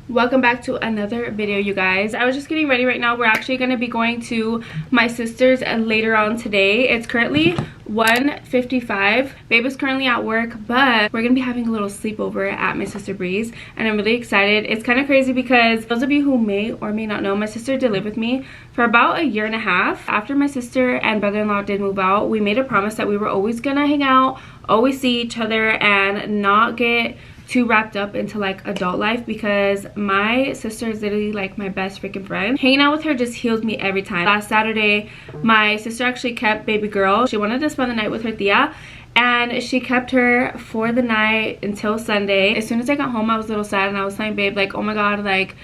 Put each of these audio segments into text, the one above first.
Welcome back to another video, you guys. I was just getting ready right now. We're actually going to be going to my sister's later on today. It's currently 1:55. Babe is currently at work, but we're gonna be having a little sleepover at my sister Bree's, and I'm really excited. It's kind of crazy because those of you who may or may not know, my sister did live with me for about a year and a half. After my sister and brother-in-law did move out, we made a promise that we were always gonna hang out, always see each other, and not get too wrapped up into like adult life, because my sister is literally like my best freaking friend. Hanging out with her just heals me every time. Last Saturday, my sister actually kept baby girl. She wanted to spend the night with her tia, and she kept her for the night until Sunday. As soon as I got home, I was a little sad, and I was telling babe like, oh my god, like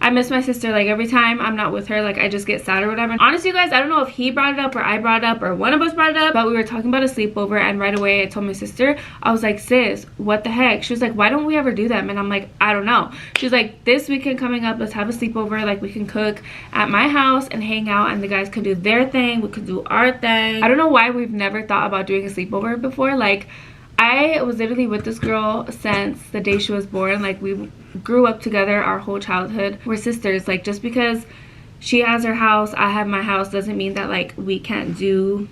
I miss my sister. Like every time I'm not with her, like I just get sad or whatever. Honestly, you guys, I don't know if he brought it up or I brought it up or one of us brought it up, but we were talking about a sleepover, and right away I told my sister, I was like, sis, what the heck? She was like, why don't we ever do them? And I'm like, I don't know. She's like, this weekend coming up, let's have a sleepover. Like we can cook at my house and hang out, and the guys can do their thing, we could do our thing. I don't know why we've never thought about doing a sleepover before. Like I was literally with this girl since the day she was born. Like we grew up together our whole childhood. We're sisters. Like just because she has her house, I have my house, doesn't mean that like we can't do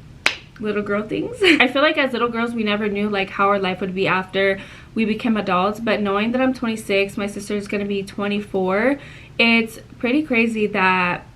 little girl things. I feel like as little girls we never knew like how our life would be after we became adults, but knowing that I'm 26, my sister is going to be 24, it's pretty crazy that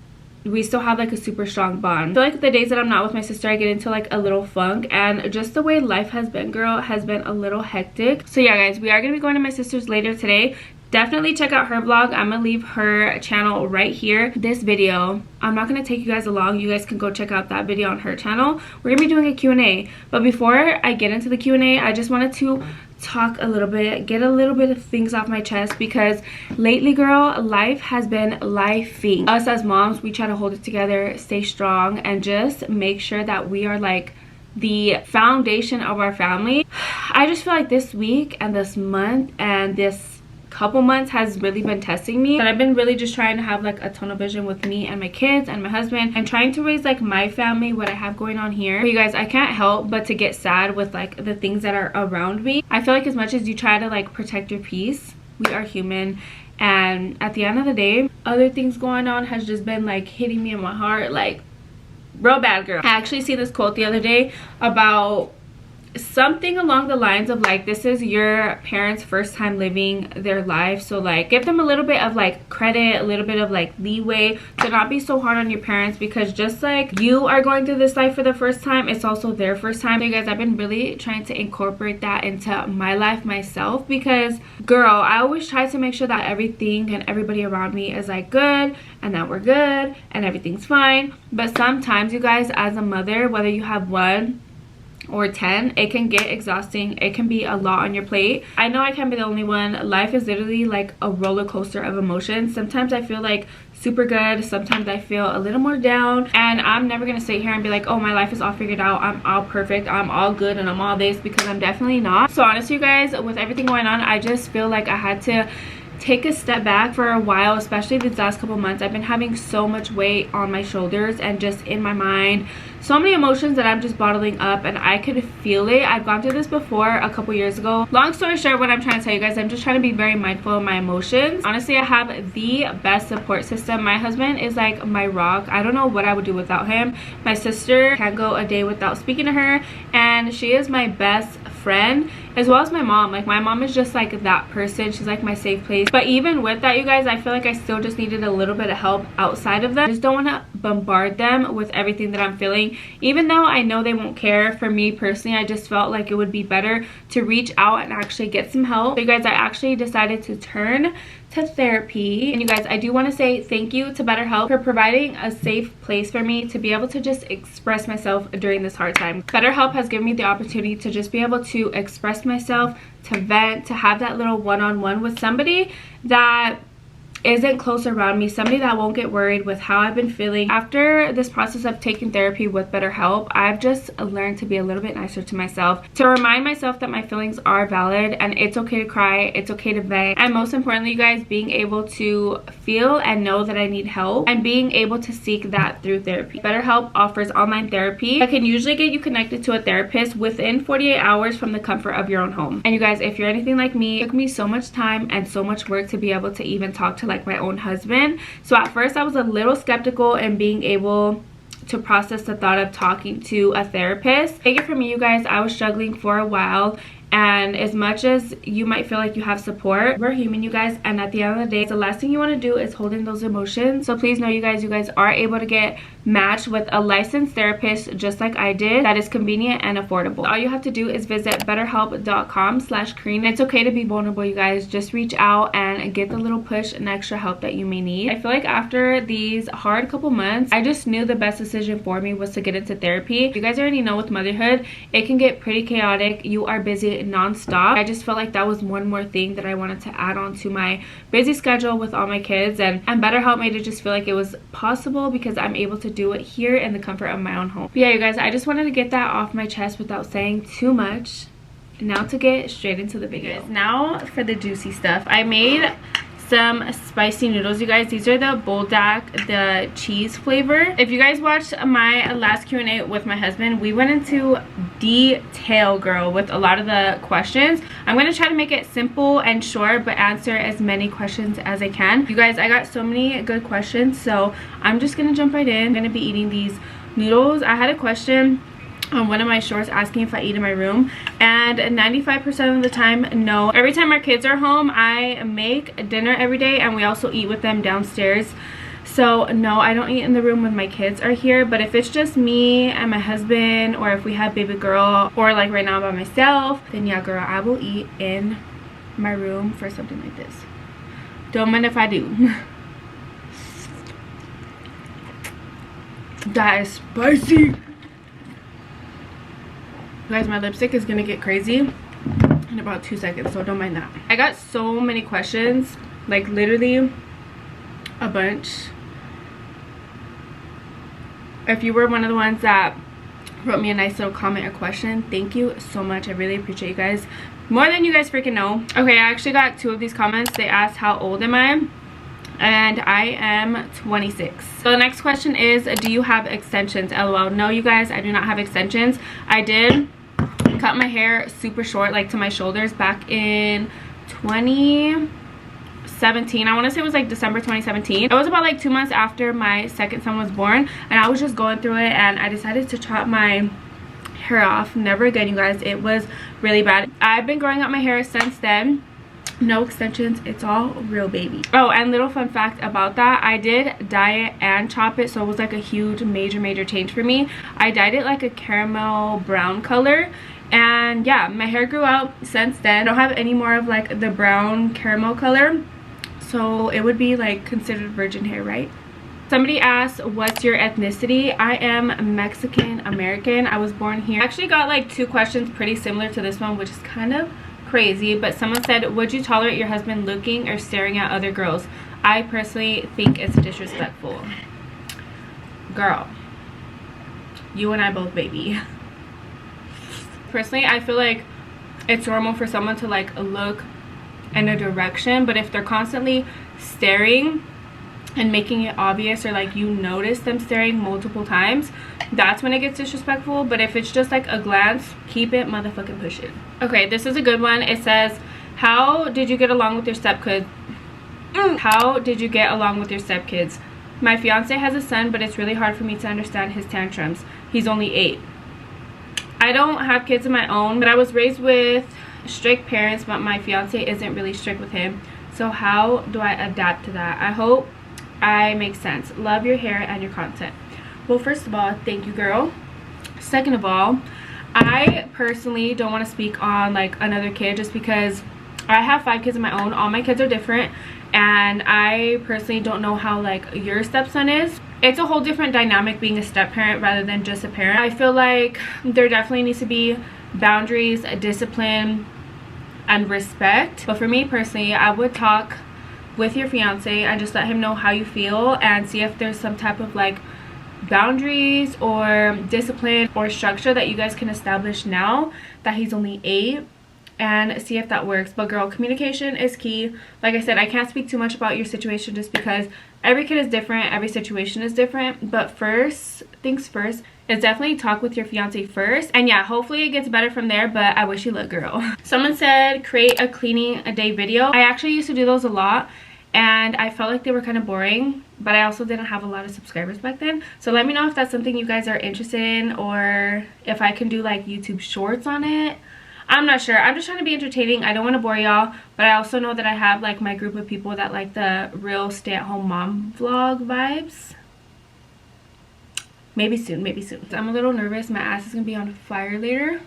we still have like a super strong bond. I feel like the days that I'm not with my sister, I get into like a little funk, and just the way life has been, girl, has been a little hectic. So yeah guys, we are gonna be going to my sister's later today. Definitely check out her vlog. I'm gonna leave her channel right here. This video, I'm not gonna take you guys along. You guys can go check out that video on her channel. We're gonna be doing a Q&A, but before I get into the Q&A, I just wanted to talk a little bit, get a little bit of things off my chest, because lately, girl, life has been lifing. Us as moms, we try to hold it together, stay strong, and just make sure that we are like the foundation of our family. I just feel like this week and this month and this couple months has really been testing me, but I've been really just trying to have like a tunnel vision with me and my kids and my husband, and trying to raise like my family, what I have going on here. But you guys, I can't help but to get sad with like the things that are around me. I feel like as much as you try to like protect your peace, we are human, and at the end of the day, other things going on has just been like hitting me in my heart like real bad, girl. I actually see this quote the other day about something along the lines of like, this is your parents' first time living their life, so like give them a little bit of like credit, a little bit of like leeway to not be so hard on your parents, because just like you are going through this life for the first time, it's also their first time. So you guys, I've been really trying to incorporate that into my life myself, because girl, I always try to make sure that everything and everybody around me is like good, and that we're good and everything's fine. But sometimes you guys, as a mother, whether you have one or 10, it can get exhausting. It can be a lot on your plate. I know I can't be the only one. Life is literally like a roller coaster of emotions. Sometimes I feel like super good, sometimes I feel a little more down, and I'm never gonna sit here and be like, oh, my life is all figured out, I'm all perfect, I'm all good, and I'm all this, because I'm definitely not. So honestly, you guys, with everything going on, I just feel like I had to take a step back for a while, especially these last couple months. I've been having so much weight on my shoulders and just in my mind, so many emotions that I'm just bottling up, and I could feel it. I've gone through this before a couple years ago. Long story short, what I'm trying to tell you guys, I'm just trying to be very mindful of my emotions. Honestly, I have the best support system. My husband is like my rock. I don't know what I would do without him. My sister can't go a day without speaking to her, and she is my best friend, as well as my mom. Like my mom is just like that person. She's like my safe place. But even with that, you guys, I feel like I still just needed a little bit of help outside of them. I just don't want to bombard them with everything that I'm feeling, even though I know they won't care. For me personally, I just felt like it would be better to reach out and actually get some help. So you guys, I actually decided to turn to therapy. And you guys, I do want to say thank you to BetterHelp for providing a safe place for me to be able to just express myself during this hard time. BetterHelp has given me the opportunity to just be able to express myself, to vent, to have that little one-on-one with somebody that isn't close around me, somebody that won't get worried with how I've been feeling. After this process of taking therapy with BetterHelp, I've just learned to be a little bit nicer to myself, to remind myself that my feelings are valid and it's okay to cry, it's okay to vent, and most importantly, you guys, being able to feel and know that I need help and being able to seek that through therapy. BetterHelp offers online therapy that can usually get you connected to a therapist within 48 hours from the comfort of your own home. And you guys, if you're anything like me, it took me so much time and so much work to be able to even talk to like my own husband. So at first I was a little skeptical in being able to process the thought of talking to a therapist. Take it from me, you guys, I was struggling for a while, and as much as you might feel like you have support, we're human, you guys, and at the end of the day, the last thing you want to do is hold in those emotions. So please know, you guys are able to get matched with a licensed therapist just like I did, that is convenient and affordable. All you have to do is visit betterhelp.com/Karyna. It's okay to be vulnerable, you guys. Just reach out and get the little push and extra help that you may need. I feel like after these hard couple months, I just knew the best decision for me was to get into therapy. You guys already know with motherhood, it can get pretty chaotic. You are busy non-stop. I just felt like that was one more thing that I wanted to add on to my busy schedule with all my kids, and BetterHelp made it just feel like it was possible because I'm able to do it here in the comfort of my own home. But yeah, you guys, I just wanted to get that off my chest without saying too much. Now to get straight into the video. Now for the juicy stuff. I made some spicy noodles, you guys. These are the buldak, the cheese flavor. If you guys watched my last Q&A with my husband, we went into detail, girl, with a lot of the questions. I'm gonna try to make it simple and short, but answer as many questions as I can. You guys, I got so many good questions, so I'm just gonna jump right in. I'm gonna be eating these noodles. I had a question on one of my shorts asking if I eat in my room, and 95% of the time, no. Every time our kids are home, I make dinner every day, and we also eat with them downstairs. So no, I don't eat in the room when my kids are here. But if it's just me and my husband, or if we have baby girl, or like right now by myself, then yeah, girl, I will eat in my room for something like this. Don't mind if I do. That is spicy. Guys, my lipstick is gonna get crazy in about 2 seconds, so don't mind that. I got so many questions, like literally a bunch. If you were one of the ones that wrote me a nice little comment or question, thank you so much. I really appreciate you guys, more than you guys freaking know. Okay, I actually got 2 of these comments. They asked how old am I, and I am 26. So the next question is, do you have extensions? LOL. No, you guys, I do not have extensions. I did cut my hair super short, like to my shoulders, back in 2017. I want to say it was like December 2017. It was about like 2 months after my second son was born, and I was just going through it, and I decided to chop my hair off. Never again, you guys. It was really bad. I've been growing out my hair since then. No extensions, it's all real, baby. Oh, and little fun fact about that, I did dye it and chop it, so it was like a huge major change for me. I dyed it like a caramel brown color, and yeah, my hair grew out since then. I don't have any more of like the brown caramel color, so it would be like considered virgin hair, right? Somebody asked, what's your ethnicity? I am Mexican American. I was born here. I actually got like 2 questions pretty similar to this one, which is kind of crazy, but someone said, would you tolerate your husband looking or staring at other girls? I personally think it's disrespectful. Girl, you and I both, baby. Personally, I feel like it's normal for someone to like look in a direction, but if they're constantly staring and making it obvious, or like you notice them staring multiple times, that's when it gets disrespectful. But if it's just like a glance, keep it motherfucking pushing. Okay, this is a good one. It says, how did you get along with your stepkids? How did you get along with your stepkids? My fiance has a son, but it's really hard for me to understand his tantrums. He's only 8. I don't have kids of my own, but I was raised with strict parents, but my fiance isn't really strict with him. So how do I adapt to that? I hope I make sense. Love your hair and your content. Well, first of all, thank you, girl. Second of all, I personally don't want to speak on like another kid, just because I have 5 kids of my own. All my kids are different, and I personally don't know how like your stepson is. It's a whole different dynamic being a step parent rather than just a parent. I feel like there definitely needs to be boundaries, discipline, and respect. But for me personally, I would talk with your fiance and just let him know how you feel and see if there's some type of like boundaries or discipline or structure that you guys can establish now that he's only 8, and see if that works. But girl, communication is key. Like I said, I can't speak too much about your situation just because every kid is different, every situation is different, but first things first is definitely talk with your fiance first, and yeah, hopefully it gets better from there. But I wish you luck, girl. Someone said create a cleaning a day video. I actually used to do those a lot and I felt like they were kind of boring, but I also didn't have a lot of subscribers back then. So let me know if that's something you guys are interested in, or if I can do like YouTube shorts on it. I'm not sure. I'm just trying to be entertaining. I don't want to bore y'all, but I also know that I have like my group of people that like the real stay-at-home mom vlog vibes. Maybe soon, maybe soon. I'm a little nervous. My ass is gonna be on fire later.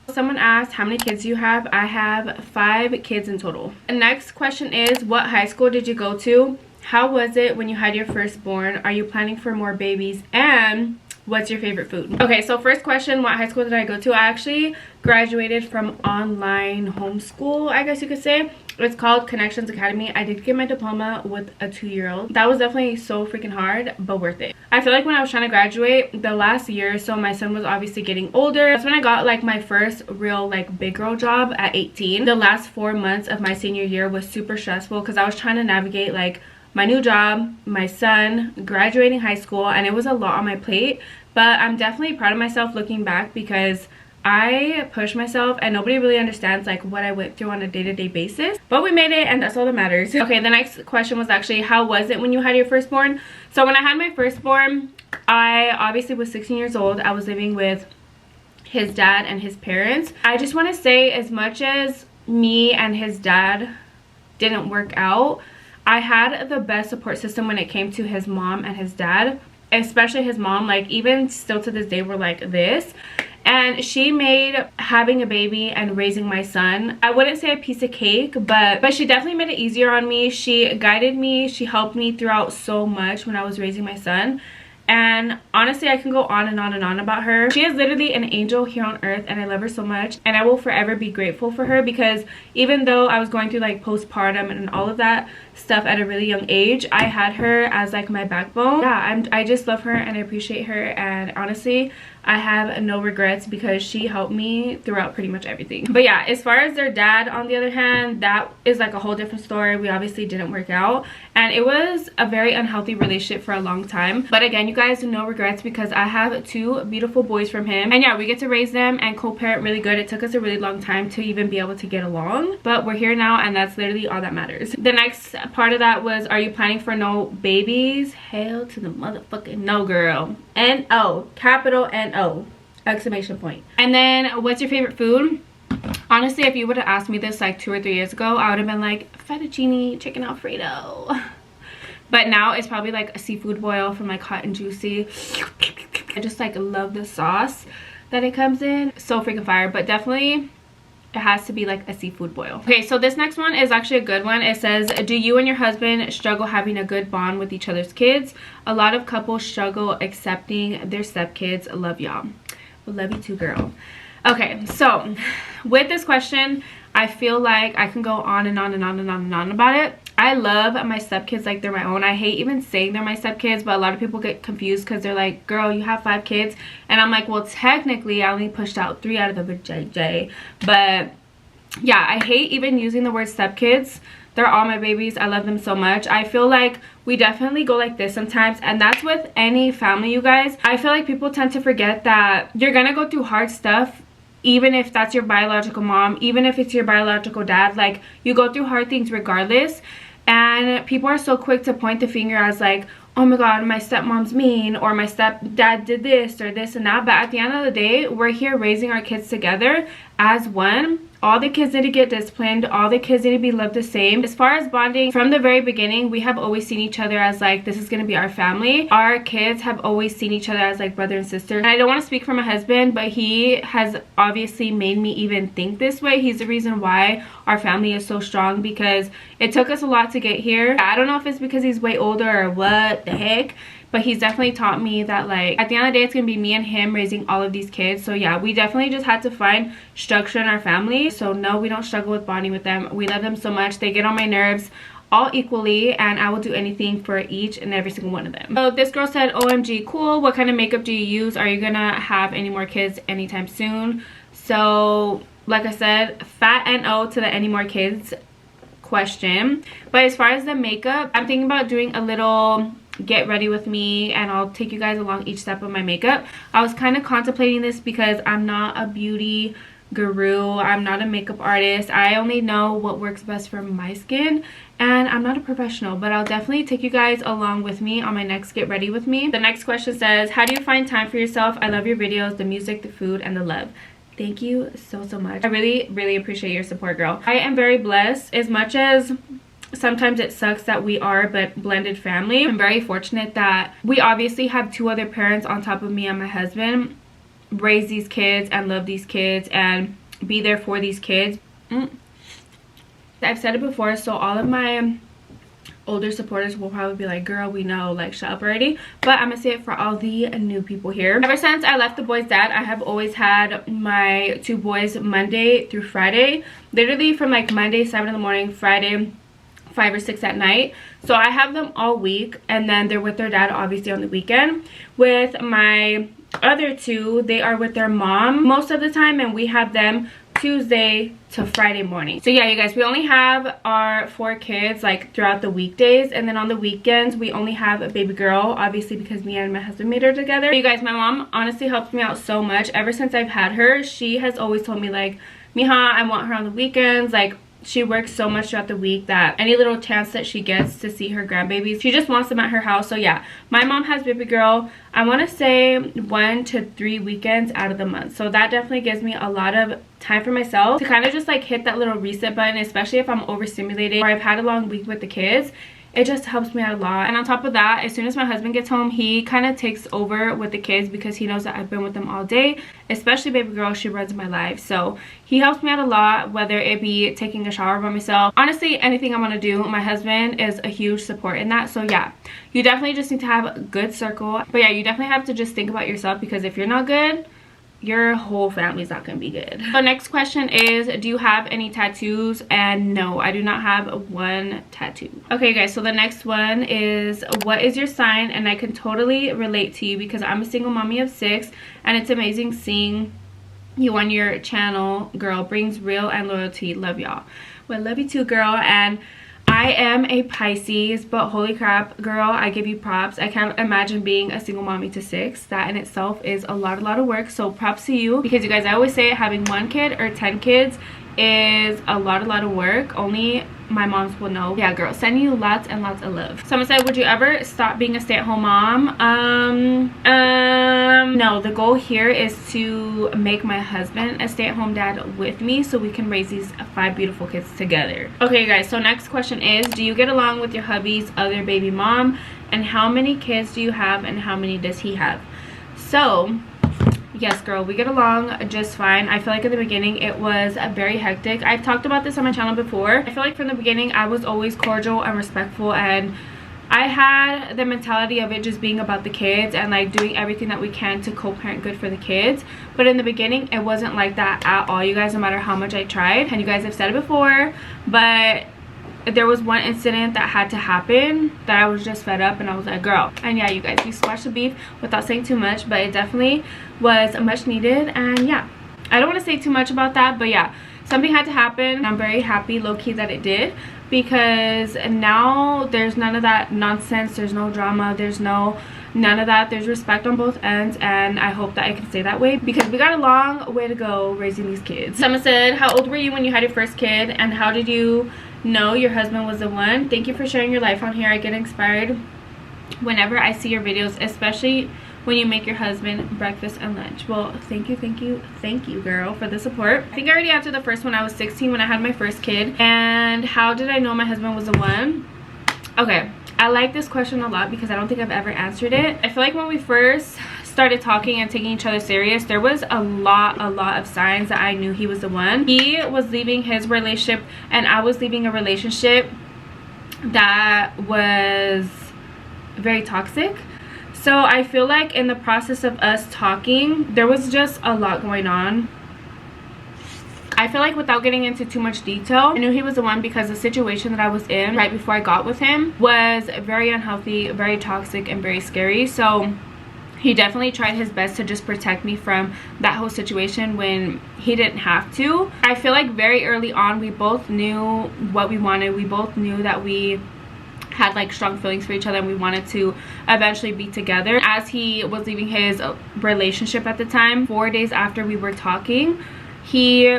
Someone asked how many kids do you have. I have 5 kids in total. The next question is, what high school did you go to? How was it when you had your firstborn? Are you planning for more babies? And what's your favorite food? Okay, so first question, what high school did I go to? I actually graduated from online homeschool, I guess you could say. It's called Connections Academy. I did get my diploma with a 2-year-old. That was definitely so freaking hard, but worth it. I feel like when I was trying to graduate, the last year or so, my son was obviously getting older. That's when I got like my first real like big girl job at 18. The last 4 months of my senior year was super stressful because I was trying to navigate like my new job, my son, graduating high school, and it was a lot on my plate. But I'm definitely proud of myself looking back because I pushed myself and nobody really understands like what I went through on a day-to-day basis, but we made it and that's all that matters. Okay, the next question was actually, how was it when you had your firstborn? So when I had my firstborn, I obviously was 16 years old. I was living with his dad and his parents. I just want to say, as much as me and his dad didn't work out, I had the best support system when it came to his mom and his dad, especially his mom. Like even still to this day, we're like this. And she made having a baby and raising my son, I wouldn't say a piece of cake, but she definitely made it easier on me. She guided me, she helped me throughout so much when I was raising my son. And honestly, I can go on and on and on about her. She is literally an angel here on earth and I love her so much. And I will forever be grateful for her because even though I was going through like postpartum and all of that stuff at a really young age, I had her as like my backbone. Yeah, I just love her and I appreciate her. And honestly, I have no regrets because she helped me throughout pretty much everything. But yeah, as far as their dad, on the other hand, that is like a whole different story. We obviously didn't work out and it was a very unhealthy relationship for a long time. But again, you guys, no regrets because I have 2 beautiful boys from him. And yeah, we get to raise them and co-parent really good. It took us a really long time to even be able to get along, but we're here now and that's literally all that matters. The next part of that was, are you planning for no babies? Hell to the motherfucking no, girl. N-O, capital N-O, exclamation point. And then what's your favorite food? Honestly, if you would have asked me this like 2 or 3 years ago, I would have been like fettuccine chicken alfredo. But now it's probably like a seafood boil from like Hot and Juicy. I just like love the sauce that it comes in. So freaking fire. But definitely it has to be like a seafood boil. Okay, so this next one is actually a good one. It says, do you and your husband struggle having a good bond with each other's kids? A lot of couples struggle accepting their stepkids. Love y'all. Love you too, girl. Okay, so with this question, I feel like I can go on and on and on and on and on about it. I love my stepkids like they're my own. I hate even saying they're my stepkids, but a lot of people get confused because they're like, girl, you have 5 kids. And I'm like, well, technically I only pushed out 3 out of the vajayjay. But yeah, I hate even using the word stepkids. They're all my babies. I love them so much. I feel like we definitely go like this sometimes, and that's with any family, you guys. I feel like people tend to forget that you're gonna go through hard stuff, even if that's your biological mom, even if it's your biological dad. Like, you go through hard things regardless. And people are so quick to point the finger as like, oh my god, my stepmom's mean, or my stepdad did this or this and that. But at the end of the day, we're here raising our kids together as one. All the kids need to get disciplined. All the kids need to be loved the same. As far as bonding, from the very beginning, we have always seen each other as like, this is going to be our family. Our kids have always seen each other as like brother and sister. And I don't want to speak for my husband, but he has obviously made me even think this way. He's the reason why our family is so strong, because it took us a lot to get here. I don't know if it's because he's way older or what the heck, but he's definitely taught me that, like, at the end of the day, it's gonna be me and him raising all of these kids. So yeah, we definitely just had to find structure in our family. So no, we don't struggle with bonding with them. We love them so much. They get on my nerves all equally, and I will do anything for each and every single one of them. So this girl said, OMG, cool. What kind of makeup do you use? Are you gonna have any more kids anytime soon? So like I said, fat NO to the any more kids question. But as far as the makeup, I'm thinking about doing a little get ready with me, and I'll take you guys along each step of my makeup. I was kind of contemplating this because I'm not a beauty guru, I'm not a makeup artist. I only know what works best for my skin, and I'm not a professional, but I'll definitely take you guys along with me on my next get ready with me. The next question says, how do you find time for yourself? I love your videos, the music, the food, and the love. Thank you so much. I really appreciate your support, girl. I am very blessed. As much as sometimes it sucks that we are but blended family, I'm very fortunate that we obviously have 2 other parents on top of me and my husband, raise these kids and love these kids and be there for these kids. I've said it before, so all of my older supporters will probably be like, girl, we know, like, shut up already. But I'm gonna say it for all the new people here. Ever since I left the boys' dad, I have always had my 2 boys Monday through Friday, literally from like Monday 7 in the morning, Friday 5 or 6 at night. So I have them all week, and then they're with their dad obviously on the weekend. With my other 2, they are with their mom most of the time, and we have them Tuesday to Friday morning. So yeah, you guys, we only have our 4 kids like throughout the weekdays, and then on the weekends we only have a baby girl, obviously because me and my husband made her together. You guys, my mom honestly helps me out so much. Ever since I've had her, she has always told me, like, Mija, I want her on the weekends. Like, she works so much throughout the week that any little chance that she gets to see her grandbabies, she just wants them at her house. So yeah, my mom has baby girl, I want to say 1 to 3 weekends out of the month. So that definitely gives me a lot of time for myself to kind of just like hit that little reset button, especially if I'm overstimulated or I've had a long week with the kids. It just helps me out a lot. And on top of that, as soon as my husband gets home, he kind of takes over with the kids because he knows that I've been with them all day, especially baby girl. She runs my life, so he helps me out a lot, whether it be taking a shower by myself, honestly anything I want to do. My husband is a huge support in that. So yeah, you definitely just need to have a good circle. But yeah, you definitely have to just think about yourself, because if you're not good, your whole family's not gonna be good. So next question is, do you have any tattoos? And no, I do not have 1 tattoo. Okay guys, so the next one is, what is your sign? And I can totally relate to you because I'm a single mommy of 6, and it's amazing seeing you on your channel, girl. Brings real and loyalty. Love y'all. Well, love you too, girl. And I am a Pisces, but holy crap, girl, I give you props. I can't imagine being a single mommy to 6. That in itself is a lot of work. So props to you, because you guys, I always say having 1 kid or 10 kids is a lot of work. Only my moms will know. Yeah, girl, sending you lots and lots of love. Someone said, would you ever stop being a stay-at-home mom? No, the goal here is to make my husband a stay-at-home dad with me, so we can raise these 5 beautiful kids together. Okay guys, so next question is, do you get along with your hubby's other baby mom? And how many kids do you have, and how many does he have? So yes, girl, we get along just fine. I feel like in the beginning it was very hectic. I've talked about this on my channel before. I feel like from the beginning I was always cordial and respectful, and I had the mentality of it just being about the kids and like doing everything that we can to co-parent good for the kids. But in the beginning it wasn't like that at all, you guys, no matter how much I tried. And you guys have said it before, but there was one incident that had to happen that I was just fed up, and I was like, girl. And yeah, you guys, we squashed the beef without saying too much, but it definitely was much needed. And yeah, I don't want to say too much about that, but yeah, something had to happen. I'm very happy low-key that it did, because now there's none of that nonsense. There's no drama. There's none of that. There's respect on both ends, and I hope that I can stay that way, because we got a long way to go raising these kids. Someone said, how old were you when you had your first kid, and how did you know your husband was the one? Thank you for sharing your life on here. I get inspired whenever I see your videos, especially when you make your husband breakfast and lunch. Well, thank you girl for the support. I think I already answered the first one. I was 16 when I had my first kid. And how did I know my husband was the one? Okay, I like this question a lot because I don't think I've ever answered it. I feel like when we first started talking and taking each other serious, there was a lot of signs that I knew he was the one. He was leaving his relationship and I was leaving a relationship that was very toxic. So I feel like in the process of us talking, there was just a lot going on. I feel like without getting into too much detail, I knew he was the one because the situation that I was in right before I got with him was very unhealthy, very toxic, and very scary. So he definitely tried his best to just protect me from that whole situation when he didn't have to. I feel like very early on, we both knew what we wanted. We both knew that we had like strong feelings for each other and we wanted to eventually be together. As he was leaving his relationship at the time, 4 days after we were talking, he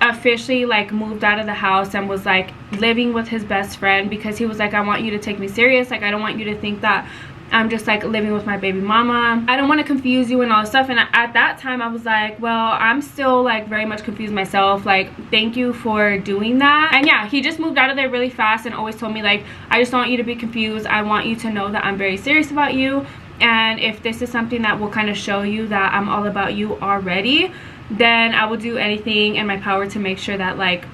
officially like moved out of the house and was like living with his best friend, because he was like, I want you to take me serious. Like, I don't want you to think that I'm just like living with my baby mama. I don't want to confuse you and all this stuff. And at that time I was like, well, I'm still like very much confused myself. Like, thank you for doing that. And yeah, he just moved out of there really fast and always told me like, I just don't want you to be confused. I want you to know that I'm very serious about you, and if this is something that will kind of show you that I'm all about you already, then I will do anything in my power to make sure that like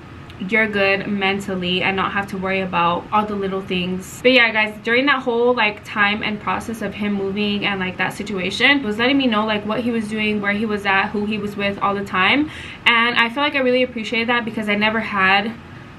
you're good mentally and not have to worry about all the little things. But yeah guys, during that whole like time and process of him moving and like that situation, was letting me know like what he was doing, where he was at, who he was with all the time. And I feel like I really appreciated that, because I never had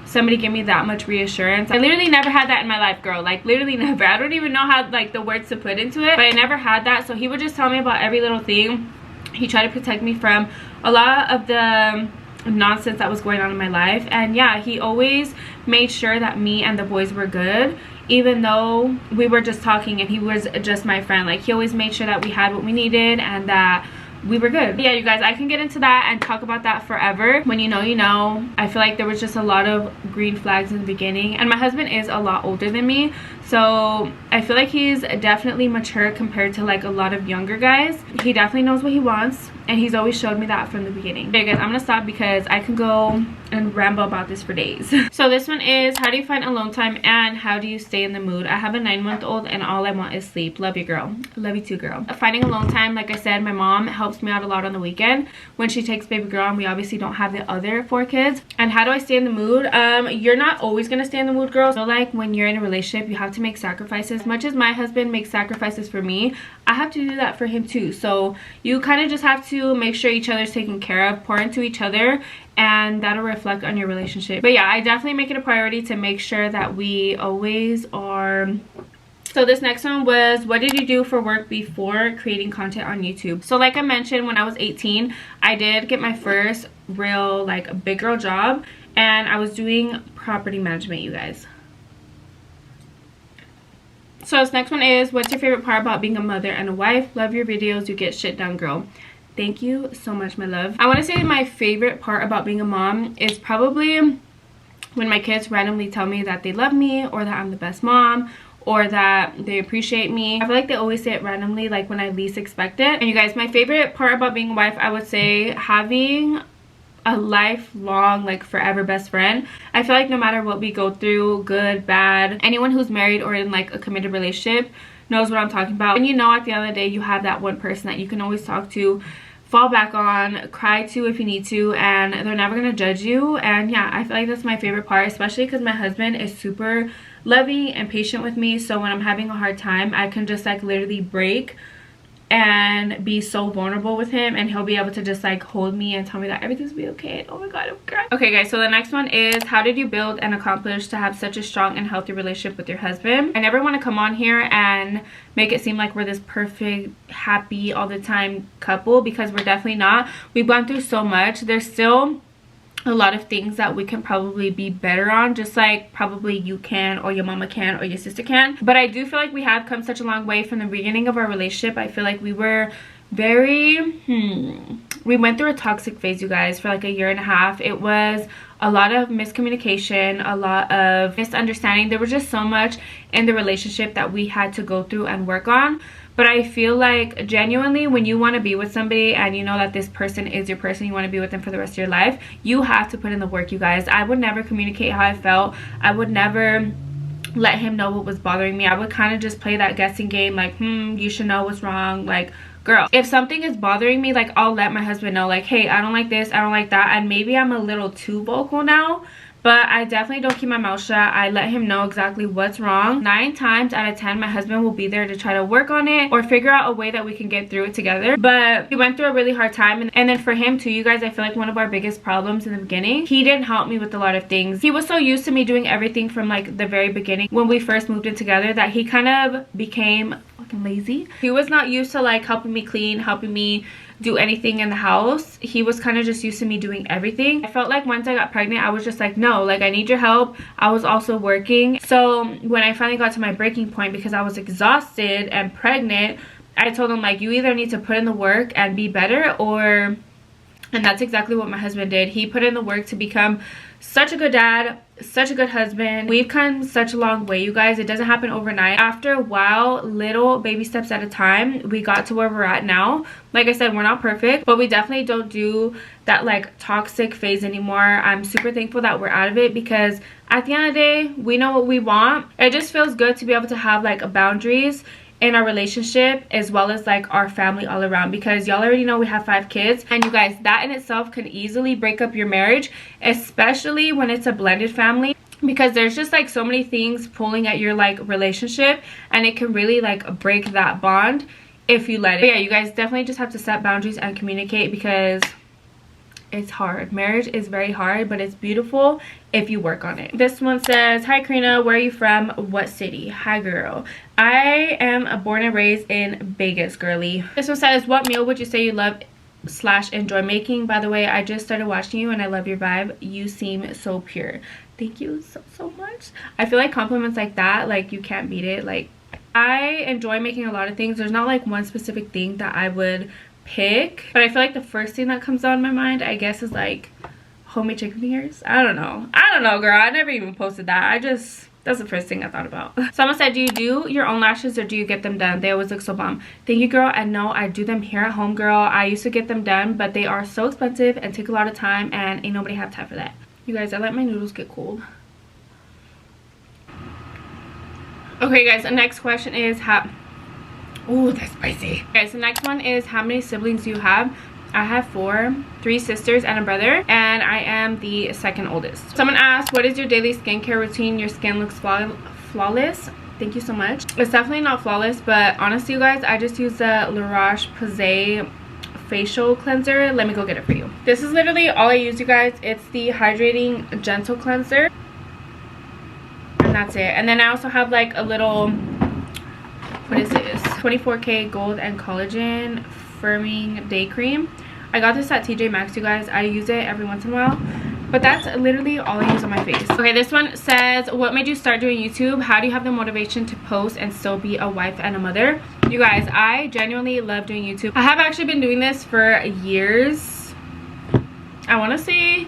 somebody give me that much reassurance. I literally never had that in my life, girl. Like, literally never. I don't even know how like the words to put into it, but I never had that. So he would just tell me about every little thing. He tried to protect me from a lot of the nonsense that was going on in my life. And yeah, he always made sure that me and the boys were good, even though we were just talking and he was just my friend. Like, he always made sure that we had what we needed and that we were good. Yeah, you guys, I can get into that and talk about that forever. When you know, you know. I feel like there was just a lot of green flags in the beginning, and my husband is a lot older than me, so I feel like he's definitely mature compared to like a lot of younger guys. He definitely knows what he wants, and he's always showed me that from the beginning. Okay guys, I'm gonna stop because I can go and ramble about this for days. So this one is, how do you find alone time and how do you stay in the mood? I have a 9-month-old and all I want is sleep. Love you, girl. Love you too, girl. Finding alone time, like I said, my mom helps me out a lot on the weekend when she takes baby girl, and we obviously don't have the other 4 kids. And how do I stay in the mood? You're not always gonna stay in the mood, girl. So like when you're in a relationship, you have to make sacrifices. Much as my husband makes sacrifices for me, I have to do that for him too. So you kind of just have to make sure each other's taken care of, pour into each other, and that'll reflect on your relationship. But yeah, I definitely make it a priority to make sure that we always are. So this next one was, what did you do for work before creating content on YouTube? So like I mentioned, when I was 18, I did get my first real like big girl job, and I was doing property management, you guys. So this next one is, what's your favorite part about being a mother and a wife? Love your videos, you get shit done, girl. Thank you so much, my love. I want to say my favorite part about being a mom is probably when my kids randomly tell me that they love me, or that I'm the best mom, or that they appreciate me. I feel like they always say it randomly, like when I least expect it. And you guys, my favorite part about being a wife, I would say having a lifelong, like forever best friend. I feel like no matter what we go through, good, bad, anyone who's married or in like a committed relationship knows what I'm talking about. And you know, at the end of the day, you have that one person that you can always talk to, fall back on, cry to if you need to, and they're never gonna judge you. And yeah, I feel like that's my favorite part, especially because my husband is super loving and patient with me. So when I'm having a hard time, I can just like literally break and be so vulnerable with him, and he'll be able to just like hold me and tell me that everything's gonna be okay. Oh my god, I'm crying. Okay guys, so the next one is, how did you build and accomplish to have such a strong and healthy relationship with your husband? I never want to come on here and make it seem like we're this perfect, happy all the time couple, because we're definitely not. We've gone through so much. There's still a lot of things that we can probably be better on, just like probably you can, or your mama can, or your sister can. But I do feel like we have come such a long way from the beginning of our relationship. I feel like we were very we went through a toxic phase, you guys, for like a year and a half. It was a lot of miscommunication, a lot of misunderstanding. There was just so much in the relationship that we had to go through and work on. But I feel like genuinely, when you want to be with somebody and you know that this person is your person, you want to be with them for the rest of your life, you have to put in the work, you guys. I would never communicate how I felt. I would never let him know what was bothering me. I would kind of just play that guessing game, like, you should know what's wrong. Like, girl, if something is bothering me, like, I'll let my husband know, like, hey, I don't like this, I don't like that. And maybe I'm a little too vocal now, but I definitely don't keep my mouth shut. I let him know exactly what's wrong. 9 times out of 10, my husband will be there to try to work on it or figure out a way that we can get through it together. But we went through a really hard time, and then for him too, you guys, I feel like one of our biggest problems in the beginning, he didn't help me with a lot of things. He was so used to me doing everything from like the very beginning when we first moved in together that he kind of became fucking lazy. He was not used to like helping me clean, helping me do anything in the house. He was kind of just used to me doing everything. I felt like once I got pregnant, I was just like, no, like I need your help. I was also working. So when I finally got to my breaking point, because I was exhausted and pregnant, I told him like, you either need to put in the work and be better, or... And that's exactly what my husband did. He put in the work to become such a good dad, such a good husband. We've come such a long way, you guys. It doesn't happen overnight. After a while, little baby steps at a time, we got to where we're at now. Like I said, we're not perfect, but we definitely don't do that like toxic phase anymore. I'm super thankful that we're out of it, because at the end of the day, we know what we want. It just feels good to be able to have like boundaries in our relationship, as well as like our family all around, because y'all already know we have 5 kids, and you guys, that in itself can easily break up your marriage, especially when it's a blended family, because there's just like so many things pulling at your like relationship, and it can really like break that bond if you let it. But yeah, you guys definitely just have to set boundaries and communicate, because it's hard. Marriage is very hard, but it's beautiful if you work on it. This one says, hi Karyna, where are you from? What city? Hi girl. I am born and raised in Vegas, girly. This one says, what meal would you say you love / enjoy making? By the way, I just started watching you and I love your vibe. You seem so pure. Thank you so much. I feel like compliments like that, like you can't beat it. Like, I enjoy making a lot of things. There's not like one specific thing that I would pick, but I feel like the first thing that comes on my mind, I guess, is like homemade chicken fingers. I don't know girl, I never even posted that. That's the first thing I thought about. Someone said, do you do your own lashes or do you get them done? They always look so bomb. Thank you girl, and no, I do them here at home, girl. I used to get them done, but they are so expensive and take a lot of time, and ain't nobody have time for that. You guys, I let my noodles get cold. Okay guys, the next question is ooh, that's spicy. Okay, so the next one is, how many siblings do you have? I have 4, 3 sisters and a brother, and I am the second oldest. Someone asked, what is your daily skincare routine? Your skin looks flawless. Thank you so much. It's definitely not flawless, but honestly, you guys, I just use the La Roche-Posay facial cleanser. Let me go get it for you. This is literally all I use, you guys. It's the hydrating gentle cleanser, and that's it. And then I also have like a little, what is this? 24K gold and collagen firming day cream. I got this at TJ Maxx, you guys. I use it every once in a while, but that's literally all I use on my face. Okay, this one says, what made you start doing YouTube? How do you have the motivation to post and still be a wife and a mother? You guys, I genuinely love doing YouTube. I have actually been doing this for years. I want to say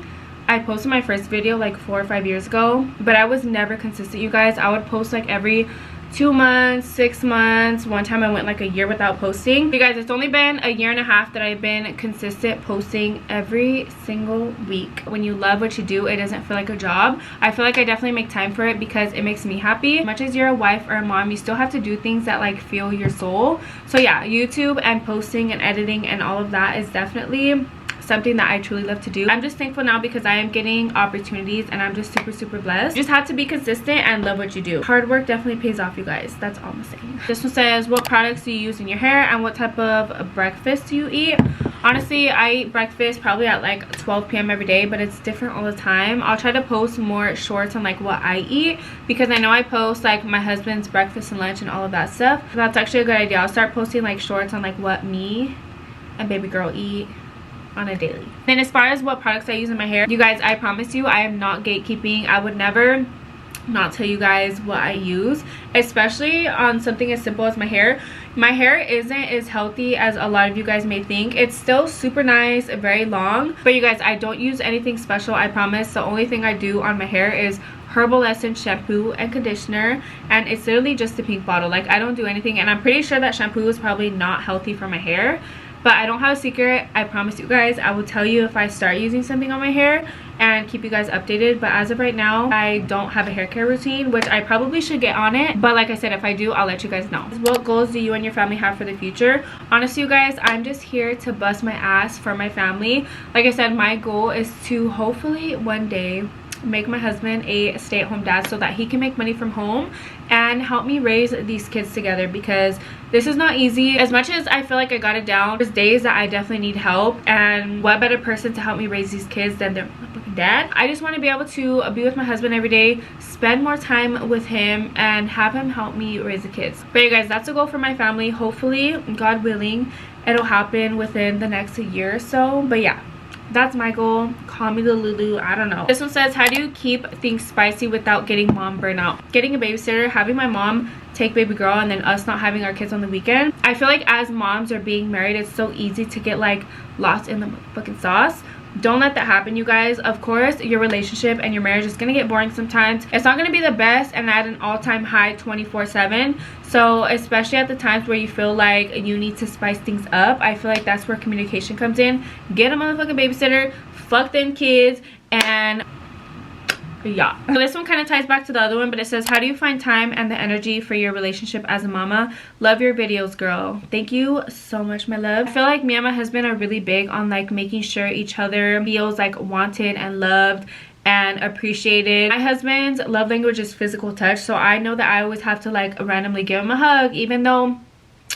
I posted my first video like 4 or 5 years ago, but I was never consistent, you guys. I would post like every 2 months, 6 months. One time I went like a year without posting. You guys, it's only been a year and a half that I've been consistent posting every single week. When you love what you do, it doesn't feel like a job. I feel like I definitely make time for it because it makes me happy. As much as you're a wife or a mom, you still have to do things that like fuel your soul. So yeah, YouTube and posting and editing and all of that is definitely something that I truly love to do. I'm just thankful now because I am getting opportunities, and I'm just super blessed. You just have to be consistent and love what you do. Hard work definitely pays off, you guys. That's all I'm saying. This one says, what products do you use in your hair and what type of breakfast do you eat? Honestly, I eat breakfast probably at like 12 p.m. every day, but it's different all the time. I'll try to post more shorts on like what I eat, because I know I post like my husband's breakfast and lunch and all of that stuff. That's actually a good idea. I'll start posting like shorts on like what me and baby girl eat on a daily. Then as far as what products I use in my hair, you guys, I promise you I am not gatekeeping. I would never not tell you guys what I use, especially on something as simple as my hair. My hair isn't as healthy as a lot of you guys may think. It's still super nice, very long, but you guys, I don't use anything special, I promise. The only thing I do on my hair is Herbal Essence shampoo and conditioner, and it's literally just a pink bottle. Like, I don't do anything, and I'm pretty sure that shampoo is probably not healthy for my hair, but I don't have a secret. I promise you guys, I will tell you if I start using something on my hair and keep you guys updated. But as of right now, I don't have a hair care routine, which I probably should get on it. But like I said, if I do, I'll let you guys know. What goals do you and your family have for the future? Honestly, you guys, I'm just here to bust my ass for my family. Like I said, my goal is to hopefully one day make my husband a stay-at-home dad so that he can make money from home and help me raise these kids together, because this is not easy. As much as I feel like I got it down, there's days that I definitely need help, and what better person to help me raise these kids than their fucking dad. I just want to be able to be with my husband every day, spend more time with him, and have him help me raise the kids. But you guys, that's a goal for my family. Hopefully, God willing, it'll happen within the next year or so. But yeah, that's my goal. Call me the Lulu, I don't know. This one says, how do you keep things spicy without getting mom burnout? Getting a babysitter, having my mom take baby girl, and then us not having our kids on the weekend. I feel like as moms or being married, it's so easy to get like lost in the fucking sauce. Don't let that happen, you guys. Of course, your relationship and your marriage is gonna get boring sometimes. It's not gonna be the best and at an all-time high 24/7. So especially at the times where you feel like you need to spice things up, I feel like that's where communication comes in. Get a motherfucking babysitter, fuck them kids, and yeah. So this one kind of ties back to the other one, but it says, how do you find time and the energy for your relationship as a mama? Love your videos, girl. Thank you so much, my love. I feel like me and my husband are really big on like making sure each other feels like wanted and loved and appreciated. My husband's love language is physical touch, so I know that I always have to like randomly give him a hug, even though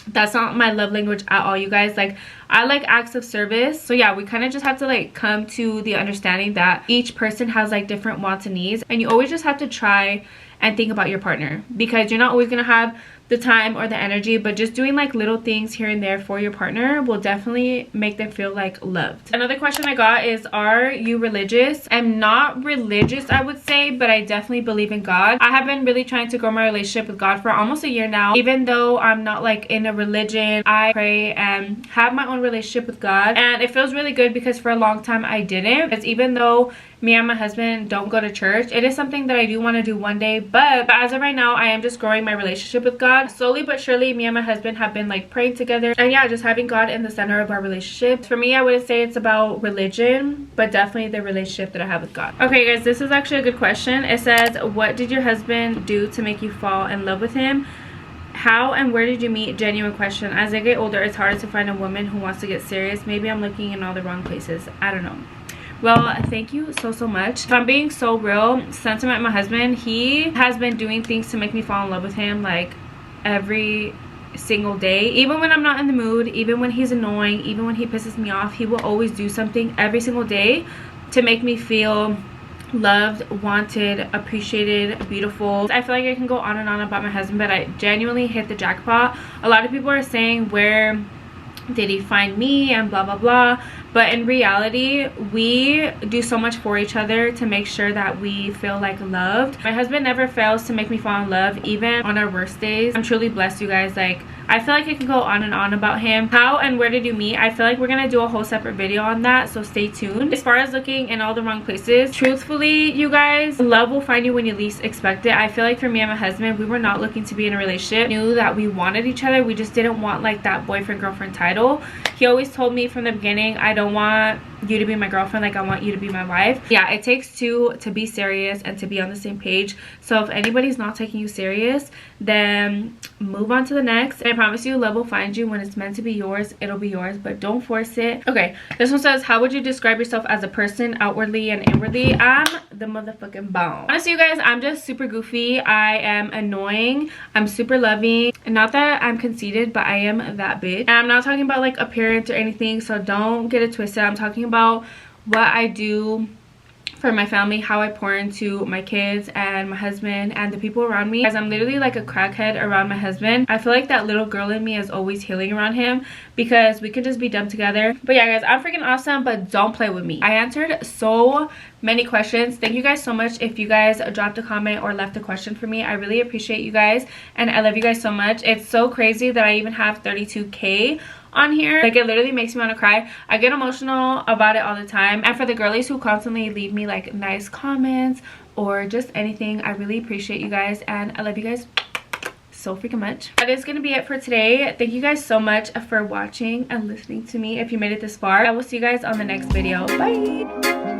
that's not my love language at all, you guys. Like, I like acts of service. So yeah, we kind of just have to like come to the understanding that each person has like different wants and needs, and you always just have to try and think about your partner, because you're not always gonna have the time or the energy, but just doing like little things here and there for your partner will definitely make them feel like loved. Another question I got is, are you religious? I'm not religious, I would say, but I definitely believe in God. I have been really trying to grow my relationship with God for almost a year now. Even though I'm not like in a religion, I pray and have my own relationship with God, and it feels really good, because for a long time I didn't. Because even though me and my husband don't go to church, it is something that I do want to do one day, but as of right now, I am just growing my relationship with God. Slowly but surely, me and my husband have been like praying together, and yeah, just having God in the center of our relationship. For me, I wouldn't say it's about religion, but definitely the relationship that I have with God. Okay guys, this is actually a good question. It says, what did your husband do to make you fall in love with him? How and where did you meet? Genuine question. As I get older, it's harder to find a woman who wants to get serious. Maybe I'm looking in all the wrong places, I don't know. Well, thank you so much. If I'm being so real, since I met my husband, he has been doing things to make me fall in love with him like every single day. Even when I'm not in the mood, even when he's annoying, even when he pisses me off, he will always do something every single day to make me feel loved, wanted, appreciated, beautiful. I feel like I can go on and on about my husband, but I genuinely hit the jackpot. A lot of people are saying, where did he find me and blah blah blah, but in reality, we do so much for each other to make sure that we feel like loved. My husband never fails to make me fall in love, even on our worst days. I'm truly blessed, you guys. Like, I feel like I can go on and on about him. How and where did you meet? I feel like we're gonna do a whole separate video on that, so stay tuned. As far as looking in all the wrong places, truthfully, you guys, love will find you when you least expect it. I feel like for me and my husband, we were not looking to be in a relationship. We knew that we wanted each other. We just didn't want like that boyfriend girlfriend title. He always told me from the beginning, I don't want you to be my girlfriend, like I want you to be my wife. Yeah, it takes two to be serious and to be on the same page. So if anybody's not taking you serious, then move on to the next. And I promise you, love will find you. When it's meant to be yours, it'll be yours, but don't force it. Okay, this one says, how would you describe yourself as a person, outwardly and inwardly? I'm the motherfucking bomb. Honestly, you guys, I'm just super goofy. I am annoying. I'm super loving. Not that I'm conceited, but I am that bitch. And I'm not talking about like appearance or anything, so don't get it twisted. I'm talking about what I do for my family, how I pour into my kids and my husband and the people around me. Guys, I'm literally like a crackhead around my husband. I feel like that little girl in me is always healing around him, because we can just be dumb together. But yeah, guys, I'm freaking awesome, but don't play with me. I answered so many questions. Thank you guys so much if you guys dropped a comment or left a question for me. I really appreciate you guys, and I love you guys so much. It's so crazy that I even have 32K on here. Like, it literally makes me want to cry. I get emotional about it all the time. And for the girlies who constantly leave me like nice comments or just anything, I really appreciate you guys, and I love you guys so freaking much. That is gonna be it for today. Thank you guys so much for watching and listening to me. If you made it this far, I will see you guys on the next video. Bye.